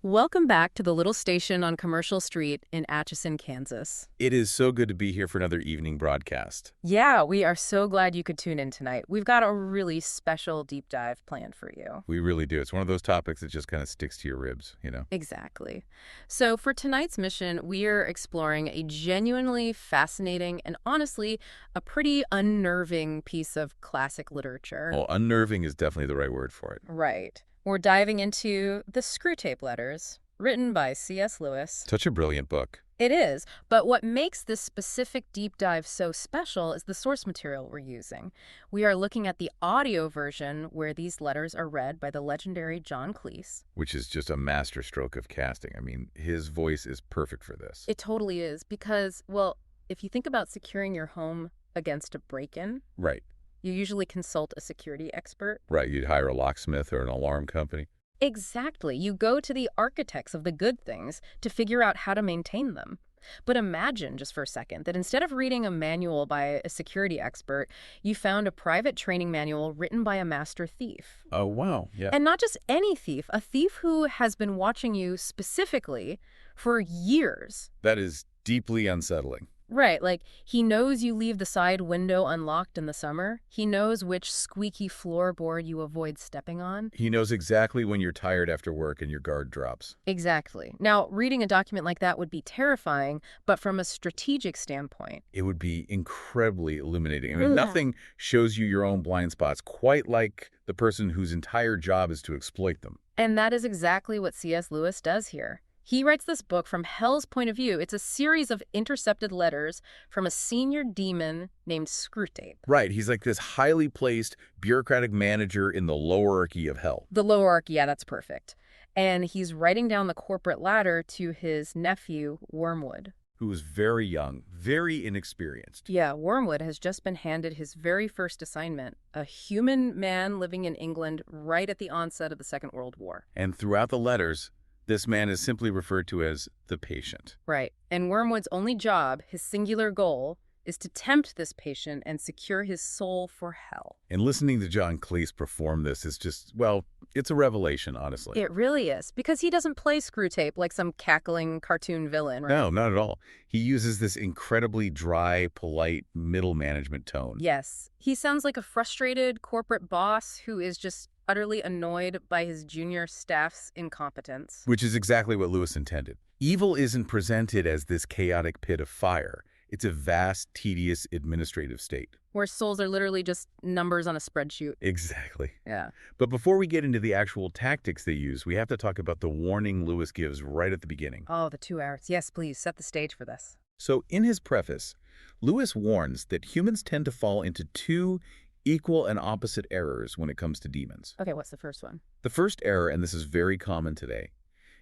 Welcome back to the little station on Commercial Street in Atchison, Kansas. It is so good to be here for another evening broadcast. Yeah, we are so glad you could tune in tonight. We've got a really special deep dive planned for you. We really do. It's one of those topics that just kind of sticks to your ribs, you know? Exactly. So for tonight's mission, we are exploring a genuinely fascinating and honestly a pretty unnerving piece of classic literature. Well, unnerving is definitely the right word for it. Right. We're diving into the Screwtape Letters, written by C.S. Lewis. Such a brilliant book. It is, but what makes this specific deep dive so special is the source material we're using. We are looking at the audio version where these letters are read by the legendary John Cleese. Which is just a masterstroke of casting. I mean, his voice is perfect for this. It totally is, because, well, if you think about securing your home against a break-in, Right. you usually consult a security expert. Right. You'd hire a locksmith or an alarm company. Exactly. You go to the architects of the good things to figure out how to maintain them. But imagine, just for a second, that instead of reading a manual by a security expert, you found a private training manual written by a master thief. Oh, wow. Yeah. And not just any thief, a thief who has been watching you specifically for years. That is deeply unsettling. Right, like he knows you leave the side window unlocked in the summer. He knows which squeaky floorboard you avoid stepping on. He knows exactly when you're tired after work and your guard drops. Exactly. Now, reading a document like that would be terrifying, but from a strategic standpoint, It would be incredibly illuminating. I mean, nothing shows you your own blind spots quite like the person whose entire job is to exploit them. and that is exactly what C.S. Lewis does here. He writes this book from hell's point of view. It's a series of intercepted letters from a senior demon named Screwtape. Right. He's like this highly placed bureaucratic manager in the lowerarchy of hell. The lowerarchy, yeah, that's perfect. And he's writing down the corporate ladder to his nephew, Wormwood. Who is very young, very inexperienced. Yeah, Wormwood has just been handed his very first assignment, a human man living in England right at the onset of the Second World War. And throughout the letters, this man is simply referred to as the patient. Right. And Wormwood's only job, his singular goal, is to tempt this patient and secure his soul for hell. And listening to John Cleese perform this is just, well, it's a revelation, honestly. It really is, because he doesn't play Screwtape like some cackling cartoon villain, right? No, not at all. He uses this incredibly dry, polite, middle management tone. Yes. He sounds like a frustrated corporate boss who is just utterly annoyed by his junior staff's incompetence. Which is exactly what Lewis intended. Evil isn't presented as this chaotic pit of fire. It's a vast, tedious administrative state. Where souls are literally just numbers on a spreadsheet. Exactly. Yeah. But before we get into the actual tactics they use, we have to talk about the warning Lewis gives right at the beginning. Oh, the 2 hours. Yes, please, set the stage for this. So in his preface, Lewis warns that humans tend to fall into two equal and opposite errors when it comes to demons. Okay, what's the first one? The first error, and this is very common today,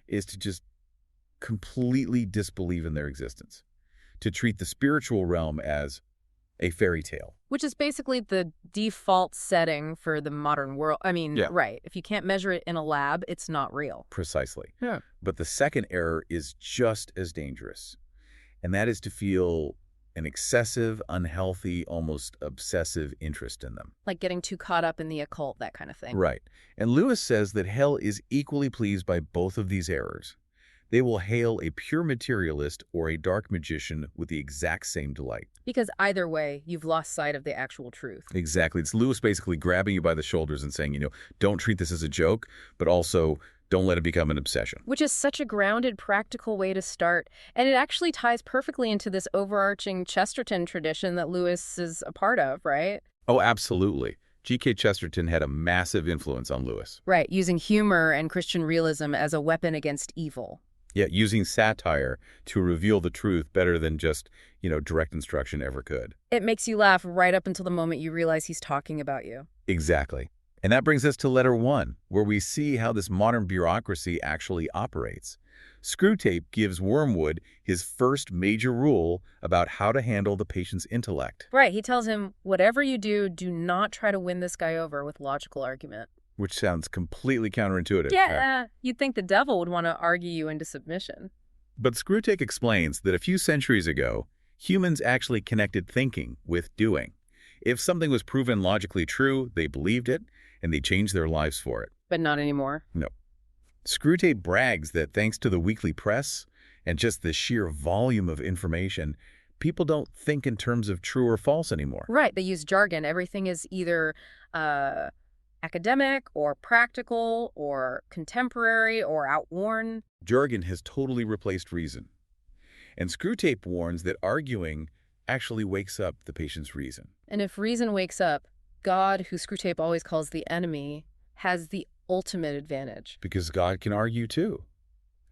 is to just completely disbelieve in their existence, to treat the spiritual realm as a fairy tale. Which is basically the default setting for the modern world. I mean, Yeah. right. If you can't measure it in a lab, it's not real. Precisely. Yeah. But the second error is just as dangerous, and that is to feel an excessive, unhealthy, almost obsessive interest in them. Like getting too caught up in the occult, that kind of thing. Right. And Lewis says that hell is equally pleased by both of these errors. They will hail a pure materialist or a dark magician with the exact same delight. Because either way, you've lost sight of the actual truth. Exactly. It's Lewis basically grabbing you by the shoulders and saying, don't treat this as a joke, but also don't let it become an obsession. Which is such a grounded, practical way to start. And it actually ties perfectly into this overarching Chesterton tradition that Lewis is a part of, right? Oh, absolutely. G.K. Chesterton had a massive influence on Lewis. Right, using humor and Christian realism as a weapon against evil. Yeah, using satire to reveal the truth better than just, direct instruction ever could. It makes you laugh right up until the moment you realize he's talking about you. Exactly. And that brings us to letter 1, where we see how this modern bureaucracy actually operates. Screwtape gives Wormwood his first major rule about how to handle the patient's intellect. Right, he tells him, whatever you do, do not try to win this guy over with logical argument. Which sounds completely counterintuitive. Yeah, you'd think the devil would want to argue you into submission. But Screwtape explains that a few centuries ago, humans actually connected thinking with doing. If something was proven logically true, they believed it, and they changed their lives for it. But not anymore. No. Screwtape brags that thanks to the weekly press and just the sheer volume of information, people don't think in terms of true or false anymore. Right. They use jargon. Everything is either academic or practical or contemporary or outworn. Jargon has totally replaced reason. And Screwtape warns that arguing actually wakes up the patient's reason. And if reason wakes up, God, who Screwtape always calls the enemy, has the ultimate advantage. Because God can argue too.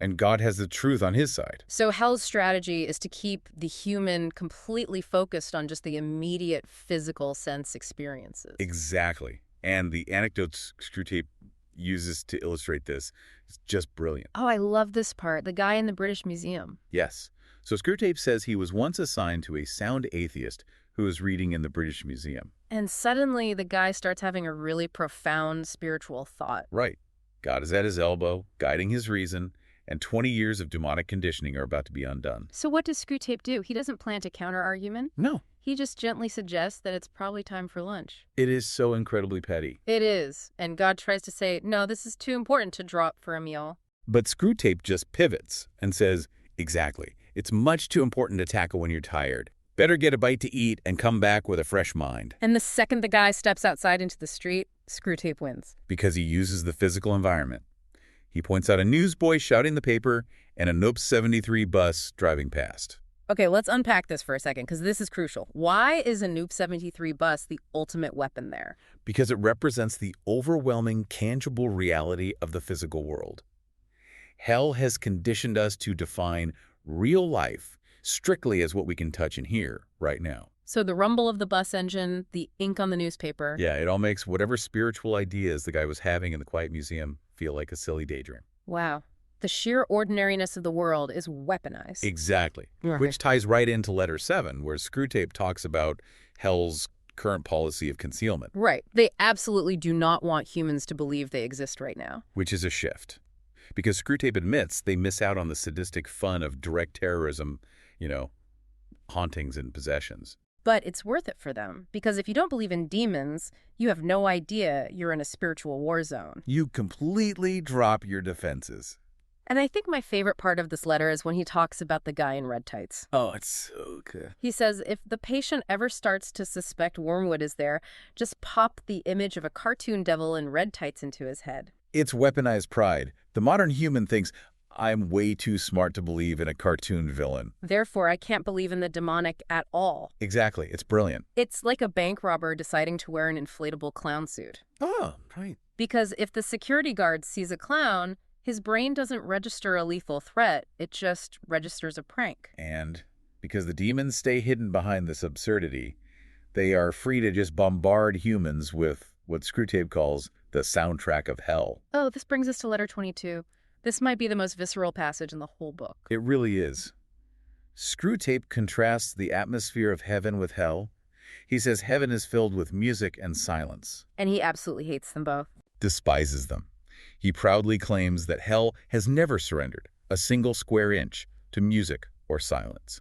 And God has the truth on his side. So Hell's strategy is to keep the human completely focused on just the immediate physical sense experiences. Exactly. And the anecdotes Screwtape uses to illustrate this is just brilliant. Oh, I love this part. The guy in the British Museum. Yes. So Screwtape says he was once assigned to a sound atheist who was reading in the British Museum. And suddenly the guy starts having a really profound spiritual thought. Right. God is at his elbow, guiding his reason, and 20 years of demonic conditioning are about to be undone. So what does Screwtape do? He doesn't plant a counter-argument? No. He just gently suggests that it's probably time for lunch. It is so incredibly petty. It is. And God tries to say, no, this is too important to drop for a meal. But Screwtape just pivots and says, exactly. It's much too important to tackle when you're tired. Better get a bite to eat and come back with a fresh mind. And the second the guy steps outside into the street, Screwtape wins. Because he uses the physical environment. He points out a newsboy shouting the paper and a Nope 73 bus driving past. Okay, let's unpack this for a second, because this is crucial. Why is a Noop 73 bus the ultimate weapon there? Because it represents the overwhelming, tangible reality of the physical world. Hell has conditioned us to define real life strictly as what we can touch and hear right now. So the rumble of the bus engine, the ink on the newspaper. Yeah, it all makes whatever spiritual ideas the guy was having in the quiet museum feel like a silly daydream. Wow. The sheer ordinariness of the world is weaponized. Exactly. Right. Which ties right into letter 7, where Screwtape talks about Hell's current policy of concealment. Right. They absolutely do not want humans to believe they exist right now. Which is a shift. Because Screwtape admits they miss out on the sadistic fun of direct terrorism, hauntings and possessions. But it's worth it for them, because if you don't believe in demons, you have no idea you're in a spiritual war zone. You completely drop your defenses. And I think my favorite part of this letter is when he talks about the guy in red tights. Oh, it's so good. He says, if the patient ever starts to suspect Wormwood is there, just pop the image of a cartoon devil in red tights into his head. It's weaponized pride. The modern human thinks, I'm way too smart to believe in a cartoon villain. Therefore, I can't believe in the demonic at all. Exactly. It's brilliant. It's like a bank robber deciding to wear an inflatable clown suit. Oh, right. Because if the security guard sees a clown, his brain doesn't register a lethal threat. It just registers a prank. And because the demons stay hidden behind this absurdity, they are free to just bombard humans with what Screwtape calls the soundtrack of hell. Oh, this brings us to letter 22. This might be the most visceral passage in the whole book. It really is. Screwtape contrasts the atmosphere of heaven with hell. He says heaven is filled with music and silence. And he absolutely hates them both. Despises them. He proudly claims that hell has never surrendered a single square inch to music or silence.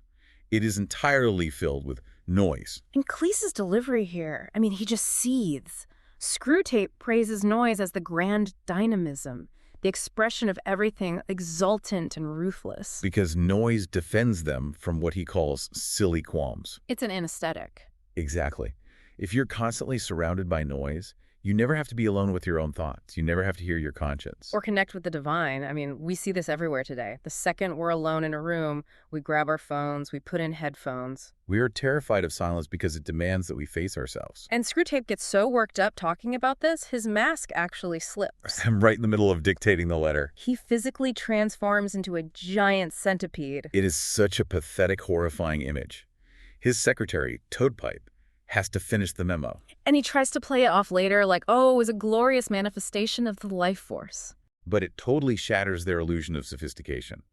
It is entirely filled with noise. And Cleese's delivery here, he just seethes. Screwtape praises noise as the grand dynamism, the expression of everything exultant and ruthless. Because noise defends them from what he calls silly qualms. It's an anesthetic. Exactly. If you're constantly surrounded by noise, you never have to be alone with your own thoughts. You never have to hear your conscience. Or connect with the divine. We see this everywhere today. The second we're alone in a room, we grab our phones, we put in headphones. We are terrified of silence because it demands that we face ourselves. And Screwtape gets so worked up talking about this, his mask actually slips. I'm right in the middle of dictating the letter. He physically transforms into a giant centipede. It is such a pathetic, horrifying image. His secretary, Toadpipe, has to finish the memo. And he tries to play it off later like, oh, it was a glorious manifestation of the life force. But it totally shatters their illusion of sophistication.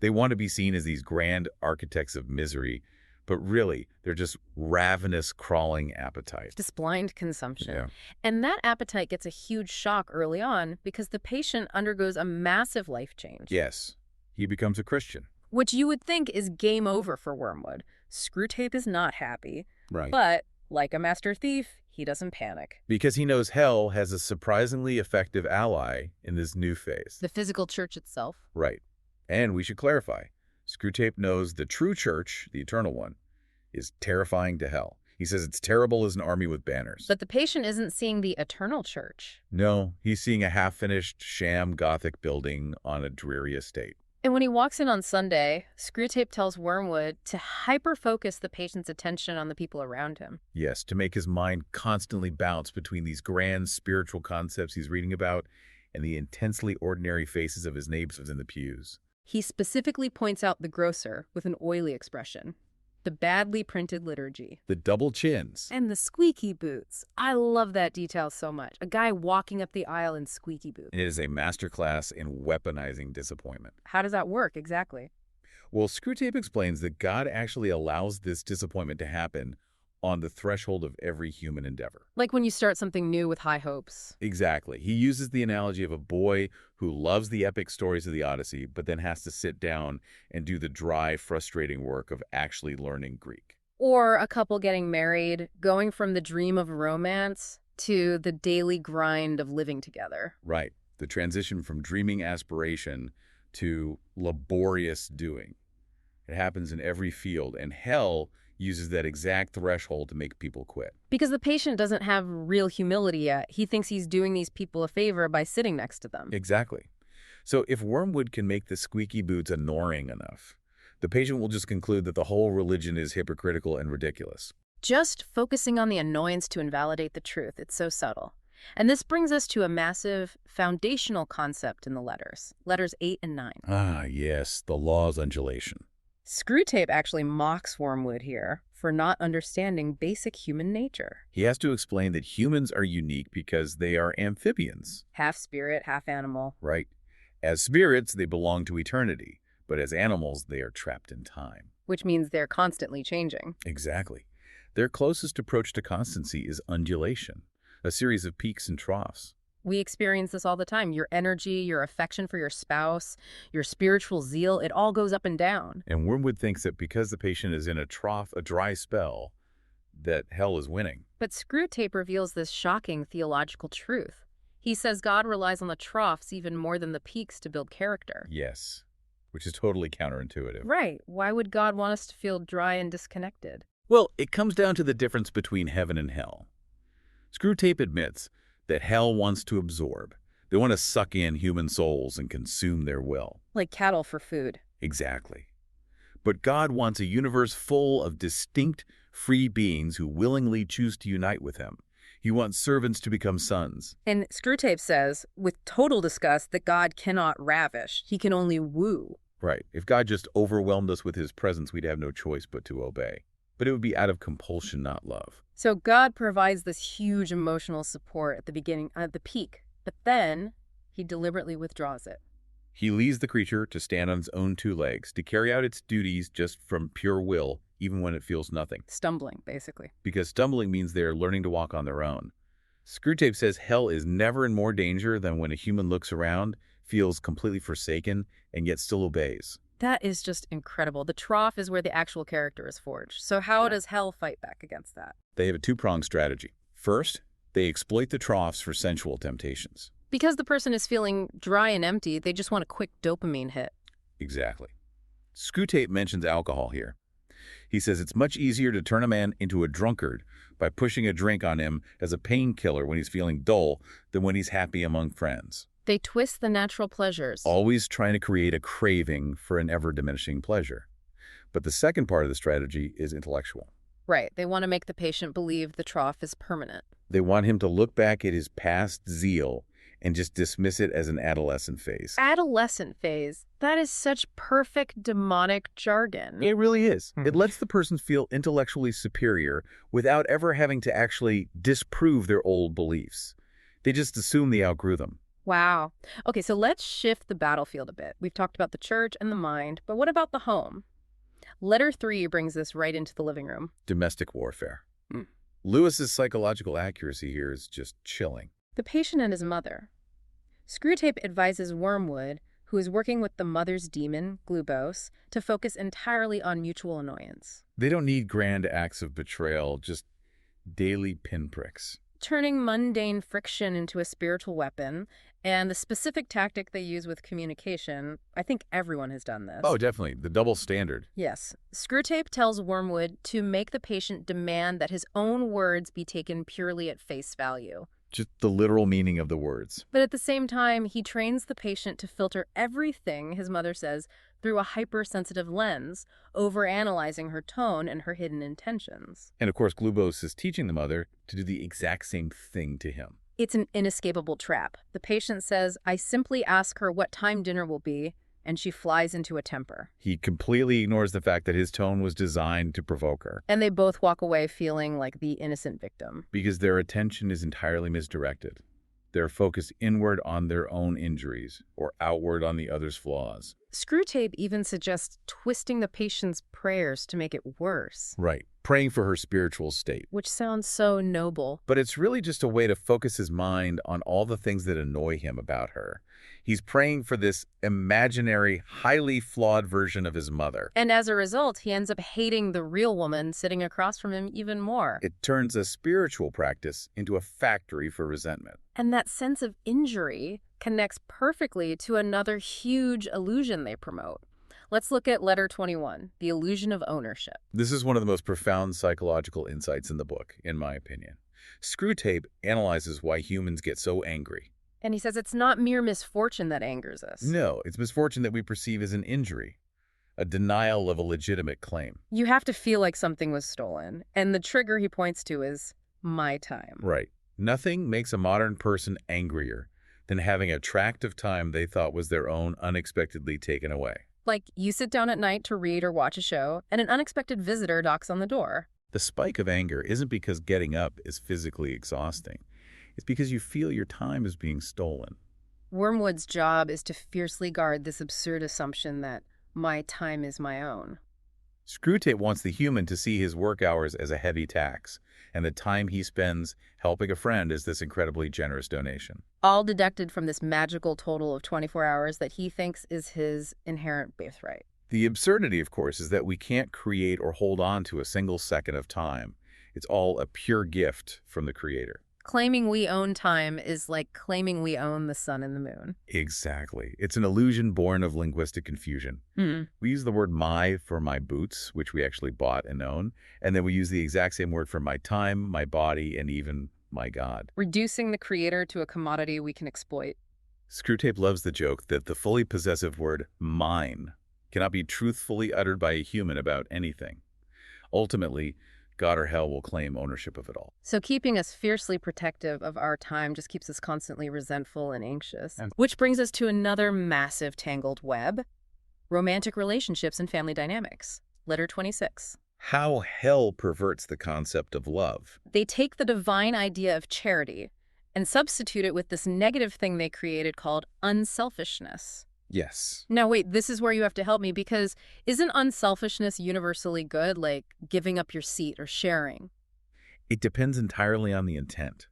They want to be seen as these grand architects of misery, but really, they're just ravenous, crawling appetite. Just blind consumption. Yeah. And that appetite gets a huge shock early on because the patient undergoes a massive life change. Yes, he becomes a Christian. Which you would think is game over for Wormwood. Screwtape is not happy. Right. But like a master thief, he doesn't panic. Because he knows hell has a surprisingly effective ally in this new phase. The physical church itself. Right. And we should clarify, Screwtape knows the true church, the eternal one, is terrifying to hell. He says it's terrible as an army with banners. But the patient isn't seeing the eternal church. No, he's seeing a half-finished sham Gothic building on a dreary estate. And when he walks in on Sunday, Screwtape tells Wormwood to hyper-focus the patient's attention on the people around him. Yes, to make his mind constantly bounce between these grand spiritual concepts he's reading about and the intensely ordinary faces of his neighbors in the pews. He specifically points out the grocer with an oily expression, the badly printed liturgy, the double chins, and the squeaky boots. I love that detail so much. A guy walking up the aisle in squeaky boots. It is a masterclass in weaponizing disappointment. How does that work exactly? Well, Screwtape explains that God actually allows this disappointment to happen on the threshold of every human endeavor. Like when you start something new with high hopes. Exactly. He uses the analogy of a boy who loves the epic stories of the Odyssey, but then has to sit down and do the dry, frustrating work of actually learning Greek. Or a couple getting married, going from the dream of romance to the daily grind of living together. Right. The transition from dreaming aspiration to laborious doing. It happens in every field, and hell uses that exact threshold to make people quit. Because the patient doesn't have real humility yet. He thinks he's doing these people a favor by sitting next to them. Exactly. So if Wormwood can make the squeaky boots annoying enough, the patient will just conclude that the whole religion is hypocritical and ridiculous. Just focusing on the annoyance to invalidate the truth. It's so subtle. And this brings us to a massive foundational concept in the letters, letters 8 and 9. Ah, yes, the law's undulation. Screwtape actually mocks Wormwood here for not understanding basic human nature. He has to explain that humans are unique because they are amphibians. Half spirit, half animal. Right. As spirits, they belong to eternity, but as animals, they are trapped in time. Which means they're constantly changing. Exactly. Their closest approach to constancy is undulation, a series of peaks and troughs. We experience this all the time. Your energy, your affection for your spouse, your spiritual zeal, it all goes up and down. And Wormwood thinks that because the patient is in a trough, a dry spell, that hell is winning. But Screwtape reveals this shocking theological truth. He says God relies on the troughs even more than the peaks to build character. Yes, which is totally counterintuitive. Right. Why would God want us to feel dry and disconnected? Well, it comes down to the difference between heaven and hell. Screwtape admits that hell wants to absorb. They want to suck in human souls and consume their will. Like cattle for food. Exactly. But God wants a universe full of distinct, free beings who willingly choose to unite with him. He wants servants to become sons. And Screwtape says, with total disgust, that God cannot ravish. He can only woo. Right. If God just overwhelmed us with his presence, we'd have no choice but to obey. But it would be out of compulsion, not love. So God provides this huge emotional support at the beginning, at the peak, but then he deliberately withdraws it. He leaves the creature to stand on its own two legs, to carry out its duties just from pure will, even when it feels nothing. Stumbling, basically. Because stumbling means they're learning to walk on their own. Screwtape says hell is never in more danger than when a human looks around, feels completely forsaken, and yet still obeys. That is just incredible. The trough is where the actual character is forged. So how does hell fight back against that? They have a two-pronged strategy. First, they exploit the troughs for sensual temptations. Because the person is feeling dry and empty, they just want a quick dopamine hit. Exactly. Screwtape mentions alcohol here. He says it's much easier to turn a man into a drunkard by pushing a drink on him as a painkiller when he's feeling dull than when he's happy among friends. They twist the natural pleasures. Always trying to create a craving for an ever-diminishing pleasure. But the second part of the strategy is intellectual. Right. They want to make the patient believe the trough is permanent. They want him to look back at his past zeal and just dismiss it as an adolescent phase. Adolescent phase. That is such perfect demonic jargon. It really is. It lets the person feel intellectually superior without ever having to actually disprove their old beliefs. They just assume they outgrew them. Wow. Okay, so let's shift the battlefield a bit. We've talked about the church and the mind, but what about the home? Letter 3 brings us right into the living room. Domestic warfare. Lewis's psychological accuracy here is just chilling. The patient and his mother. Screwtape advises Wormwood, who is working with the mother's demon, Glubose, to focus entirely on mutual annoyance. They don't need grand acts of betrayal, just daily pinpricks. Turning mundane friction into a spiritual weapon, and the specific tactic they use with communication, I think everyone has done this. Oh, definitely. The double standard. Yes. Screwtape tells Wormwood to make the patient demand that his own words be taken purely at face value. Just the literal meaning of the words. But at the same time, he trains the patient to filter everything his mother says through a hypersensitive lens, overanalyzing her tone and her hidden intentions. And of course, Glubose is teaching the mother to do the exact same thing to him. It's an inescapable trap. The patient says, I simply ask her what time dinner will be, and she flies into a temper. He completely ignores the fact that his tone was designed to provoke her. And they both walk away feeling like the innocent victim. Because their attention is entirely misdirected. They're focused inward on their own injuries or outward on the other's flaws. Screwtape even suggests twisting the patient's prayers to make it worse. Right. Praying for her spiritual state. Which sounds so noble. But it's really just a way to focus his mind on all the things that annoy him about her. He's praying for this imaginary, highly flawed version of his mother. And as a result, he ends up hating the real woman sitting across from him even more. It turns a spiritual practice into a factory for resentment. And that sense of injury connects perfectly to another huge illusion they promote. Let's look at letter 21, the illusion of ownership. This is one of the most profound psychological insights in the book, in my opinion. Screwtape analyzes why humans get so angry. And he says it's not mere misfortune that angers us. No, it's misfortune that we perceive as an injury, a denial of a legitimate claim. You have to feel like something was stolen, and the trigger he points to is my time. Right. Nothing makes a modern person angrier than having a tract of time they thought was their own unexpectedly taken away. Like you sit down at night to read or watch a show, and an unexpected visitor knocks on the door. The spike of anger isn't because getting up is physically exhausting. It's because you feel your time is being stolen. Wormwood's job is to fiercely guard this absurd assumption that my time is my own. Screwtape wants the human to see his work hours as a heavy tax, and the time he spends helping a friend is this incredibly generous donation. All deducted from this magical total of 24 hours that he thinks is his inherent birthright. The absurdity, of course, is that we can't create or hold on to a single second of time. It's all a pure gift from the Creator. Claiming we own time is like claiming we own the sun and the moon. Exactly. It's an illusion born of linguistic confusion. We use the word my for my boots, which we actually bought and own, and then we use the exact same word for my time, my body, and even my God. Reducing the Creator to a commodity we can exploit. Screwtape loves the joke that the fully possessive word mine cannot be truthfully uttered by a human about anything. Ultimately, God or hell will claim ownership of it all. So keeping us fiercely protective of our time just keeps us constantly resentful and anxious. Which brings us to another massive tangled web: romantic relationships and family dynamics. Letter 26. How hell perverts the concept of love. They take the divine idea of charity and substitute it with this negative thing they created called unselfishness. Yes. Now, wait, this is where you have to help me, because isn't unselfishness universally good, like giving up your seat or sharing? It depends entirely on the intent.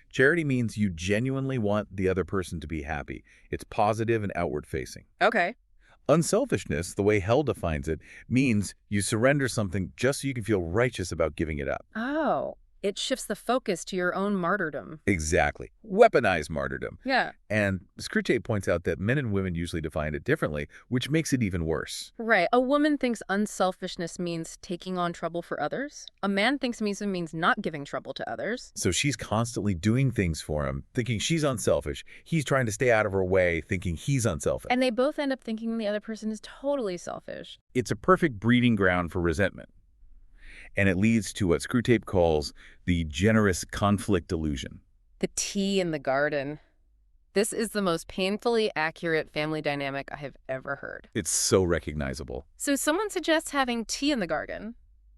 Charity means you genuinely want the other person to be happy. It's positive and outward-facing. Okay. Unselfishness, the way hell defines it, means you surrender something just so you can feel righteous about giving it up. Oh, it shifts the focus to your own martyrdom. Exactly. Weaponized martyrdom. Yeah. And Screwtape points out that men and women usually define it differently, which makes it even worse. Right. A woman thinks unselfishness means taking on trouble for others. A man thinks it means not giving trouble to others. So she's constantly doing things for him, thinking she's unselfish. He's trying to stay out of her way, thinking he's unselfish. And they both end up thinking the other person is totally selfish. It's a perfect breeding ground for resentment. And it leads to what Screwtape calls the generous conflict illusion. The tea in the garden. This is the most painfully accurate family dynamic I have ever heard. It's so recognizable. So someone suggests having tea in the garden.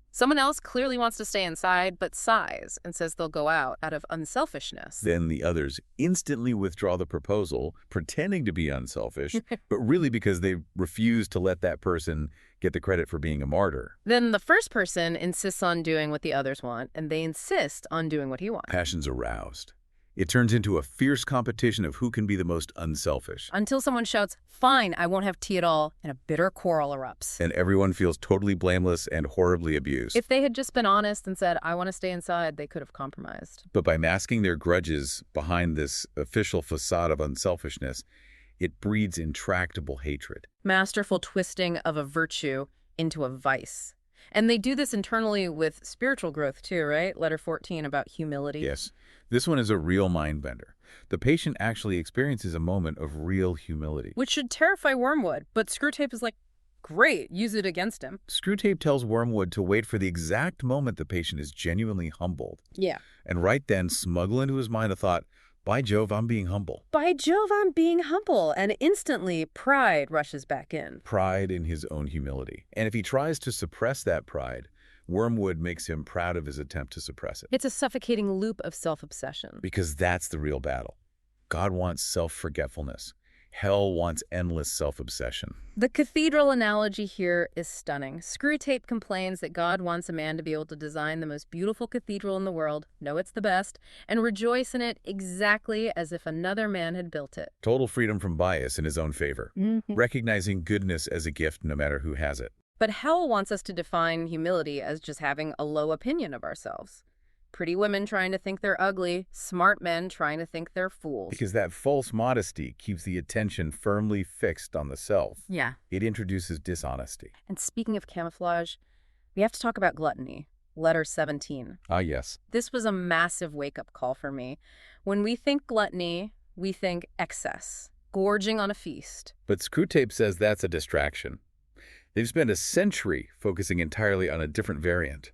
Someone else clearly wants to stay inside, but sighs and says they'll go out of unselfishness. Then the others instantly withdraw the proposal, pretending to be unselfish, but really because they refuse to let that person get the credit for being a martyr. Then the first person insists on doing what the others want, and they insist on doing what he wants. Passion's aroused. It turns into a fierce competition of who can be the most unselfish. Until someone shouts, "Fine, I won't have tea at all," and a bitter quarrel erupts. And everyone feels totally blameless and horribly abused. If they had just been honest and said, "I want to stay inside," they could have compromised. But by masking their grudges behind this official facade of unselfishness, it breeds intractable hatred. Masterful twisting of a virtue into a vice. And they do this internally with spiritual growth too, right? Letter 14 about humility. Yes, this one is a real mind-bender. The patient actually experiences a moment of real humility. Which should terrify Wormwood, but Screwtape is like, great, use it against him. Screwtape tells Wormwood to wait for the exact moment the patient is genuinely humbled. Yeah. And right then smuggle into his mind a thought, by Jove, I'm being humble. By Jove, I'm being humble. And instantly, pride rushes back in. Pride in his own humility. And if he tries to suppress that pride, Wormwood makes him proud of his attempt to suppress it. It's a suffocating loop of self-obsession. Because that's the real battle. God wants self-forgetfulness. Hell wants endless self-obsession. The cathedral analogy here is stunning. Screwtape complains that God wants a man to be able to design the most beautiful cathedral in the world, know it's the best, and rejoice in it exactly as if another man had built it. Total freedom from bias in his own favor. Recognizing goodness as a gift no matter who has it. But hell wants us to define humility as just having a low opinion of ourselves. Pretty women trying to think they're ugly, smart men trying to think they're fools. Because that false modesty keeps the attention firmly fixed on the self. Yeah. It introduces dishonesty. And speaking of camouflage, we have to talk about gluttony. Letter 17. Ah, yes. This was a massive wake-up call for me. When we think gluttony, we think excess, gorging on a feast. But Screwtape says that's a distraction. They've spent a century focusing entirely on a different variant.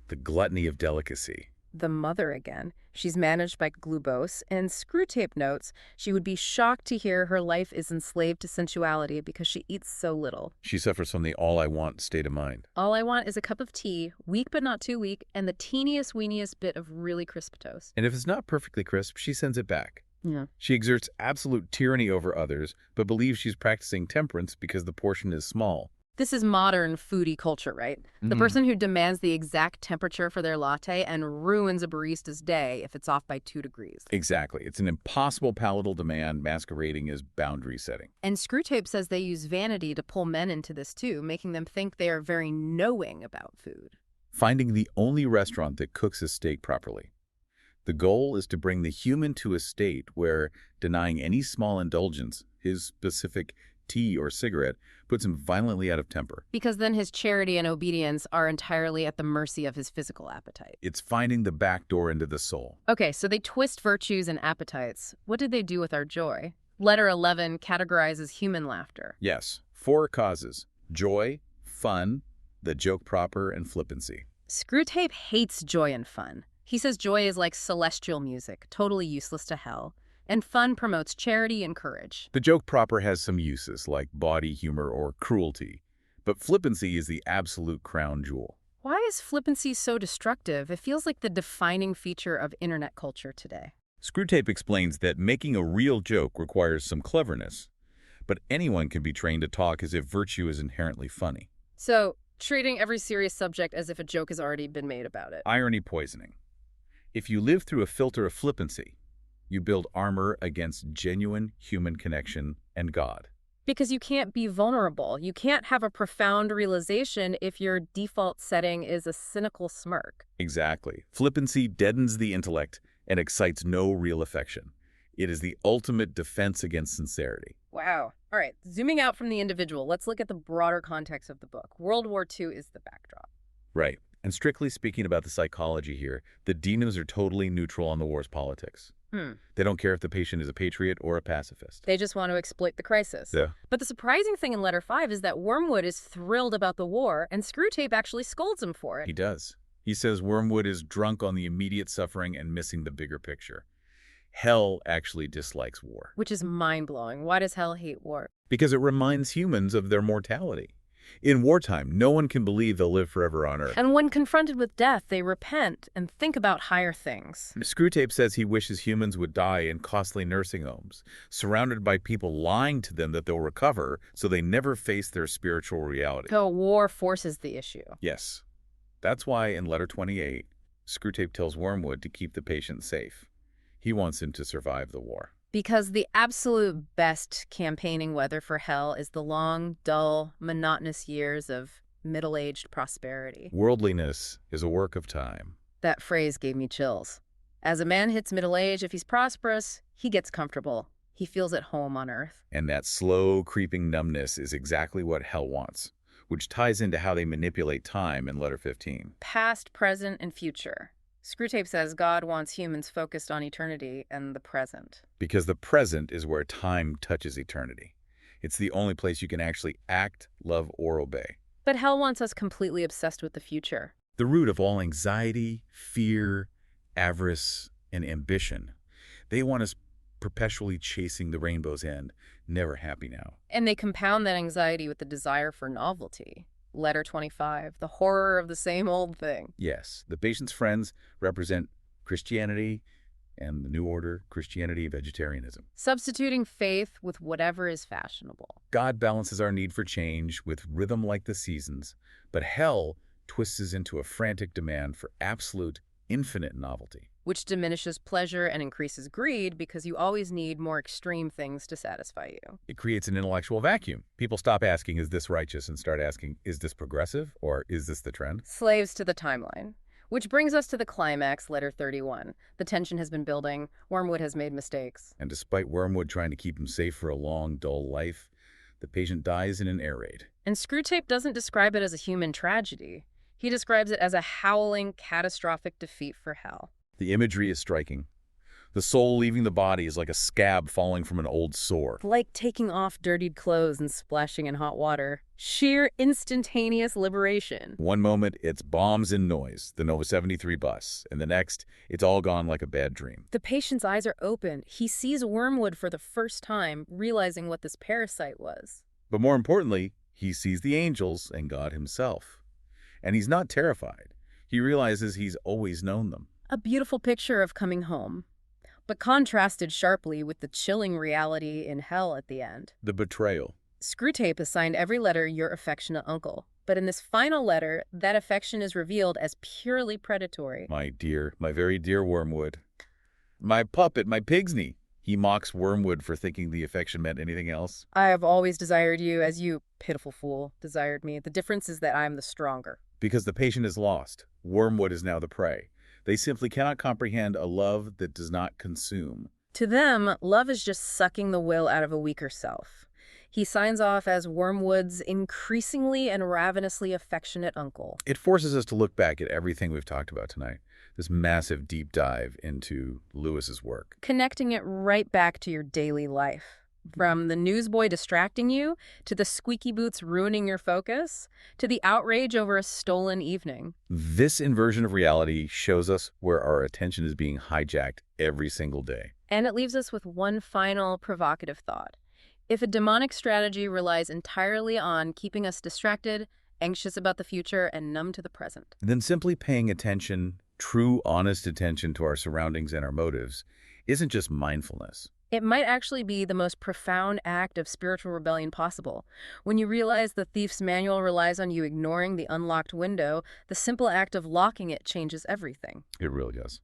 The gluttony of delicacy. The mother again. She's managed by Glubose, and Screwtape notes she would be shocked to hear her life is enslaved to sensuality because she eats so little. She suffers from the all-I-want state of mind. All I want is a cup of tea, weak but not too weak, and the teeniest, weeniest bit of really crisp toast. And if it's not perfectly crisp, she sends it back. Yeah. She exerts absolute tyranny over others, but believes she's practicing temperance because the portion is small. This is modern foodie culture, right? The person who demands the exact temperature for their latte and ruins a barista's day if it's off by 2 degrees. Exactly. It's an impossible palatal demand masquerading as boundary setting. And Screwtape says they use vanity to pull men into this too, making them think they are very knowing about food. Finding the only restaurant that cooks a steak properly. The goal is to bring the human to a state where denying any small indulgence, his specific tea or cigarette, puts him violently out of temper. Because then his charity and obedience are entirely at the mercy of his physical appetite. It's finding the back door into the soul. Okay, so they twist virtues and appetites. What did they do with our joy? Letter 11 categorizes human laughter. Yes, 4 causes: joy, fun, the joke proper, and flippancy. Screwtape hates joy and fun. He says joy is like celestial music, totally useless to hell. And fun promotes charity and courage. The joke proper has some uses, like bawdy humor or cruelty, but flippancy is the absolute crown jewel. Why is flippancy so destructive? It feels like the defining feature of internet culture today. Screwtape explains that making a real joke requires some cleverness, but anyone can be trained to talk as if virtue is inherently funny. So, treating every serious subject as if a joke has already been made about it. Irony poisoning. If you live through a filter of flippancy, you build armor against genuine human connection and God. Because you can't be vulnerable. You can't have a profound realization if your default setting is a cynical smirk. Exactly. Flippancy deadens the intellect and excites no real affection. It is the ultimate defense against sincerity. Wow. All right, zooming out from the individual, let's look at the broader context of the book. World War II is the backdrop. Right. And strictly speaking about the psychology here, the Dinos are totally neutral on the war's politics. They don't care if the patient is a patriot or a pacifist. They just want to exploit the crisis. Yeah. But the surprising thing in Letter 5 is that Wormwood is thrilled about the war, and Screwtape actually scolds him for it. He does. He says Wormwood is drunk on the immediate suffering and missing the bigger picture. Hell actually dislikes war. Which is mind-blowing. Why does hell hate war? Because it reminds humans of their mortality. In wartime, no one can believe they'll live forever on Earth. And when confronted with death, they repent and think about higher things. Screwtape says he wishes humans would die in costly nursing homes, surrounded by people lying to them that they'll recover, so they never face their spiritual reality. So war forces the issue. Yes. That's why in letter 28, Screwtape tells Wormwood to keep the patient safe. He wants him to survive the war. Because the absolute best campaigning weather for hell is the long, dull, monotonous years of middle-aged prosperity. Worldliness is a work of time. That phrase gave me chills. As a man hits middle age, if he's prosperous, he gets comfortable. He feels at home on earth. And that slow, creeping numbness is exactly what hell wants, which ties into how they manipulate time in letter 15. Past, present, and future. Screwtape says God wants humans focused on eternity and the present. Because the present is where time touches eternity. It's the only place you can actually act, love, or obey. But hell wants us completely obsessed with the future. The root of all anxiety, fear, avarice, and ambition. They want us perpetually chasing the rainbow's end, never happy now. And they compound that anxiety with the desire for novelty. Letter 25, the horror of the same old thing. Yes, the patient's friends represent Christianity and the New Order, Christianity, vegetarianism. Substituting faith with whatever is fashionable. God balances our need for change with rhythm like the seasons, but hell twists us into a frantic demand for absolute, infinite novelty. Which diminishes pleasure and increases greed because you always need more extreme things to satisfy you. It creates an intellectual vacuum. People stop asking, is this righteous, and start asking, is this progressive, or is this the trend? Slaves to the timeline. Which brings us to the climax, letter 31. The tension has been building. Wormwood has made mistakes. And despite Wormwood trying to keep him safe for a long, dull life, the patient dies in an air raid. And Screwtape doesn't describe it as a human tragedy. He describes it as a howling, catastrophic defeat for hell. The imagery is striking. The soul leaving the body is like a scab falling from an old sore. Like taking off dirtied clothes and splashing in hot water. Sheer instantaneous liberation. One moment, it's bombs and noise, the Nova 73 bus, and the next, it's all gone like a bad dream. The patient's eyes are open. He sees Wormwood for the first time, realizing what this parasite was. But more importantly, he sees the angels and God himself. And he's not terrified. He realizes he's always known them. A beautiful picture of coming home, but contrasted sharply with the chilling reality in hell at the end. The betrayal. Screwtape assigned every letter your affectionate uncle, but in this final letter, that affection is revealed as purely predatory. My dear, my very dear Wormwood. My puppet, my pigsney. He mocks Wormwood for thinking the affection meant anything else. I have always desired you as you, pitiful fool, desired me. The difference is that I am the stronger. Because the patient is lost. Wormwood is now the prey. They simply cannot comprehend a love that does not consume. To them, love is just sucking the will out of a weaker self. He signs off as Wormwood's increasingly and ravenously affectionate uncle. It forces us to look back at everything we've talked about tonight. This massive deep dive into Lewis's work. Connecting it right back to your daily life. From the newsboy distracting you, to the squeaky boots ruining your focus, to the outrage over a stolen evening. This inversion of reality shows us where our attention is being hijacked every single day. And it leaves us with one final provocative thought. If a demonic strategy relies entirely on keeping us distracted, anxious about the future, and numb to the present, then simply paying attention, true, honest attention to our surroundings and our motives, isn't just mindfulness. it might actually be the most profound act of spiritual rebellion possible. When you realize the thief's manual relies on you ignoring the unlocked window, the simple act of locking it changes everything. It really does.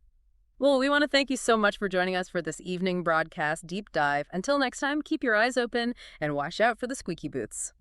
Well, we want to thank you so much for joining us for this evening broadcast deep dive. Until next time, keep your eyes open and watch out for the squeaky boots.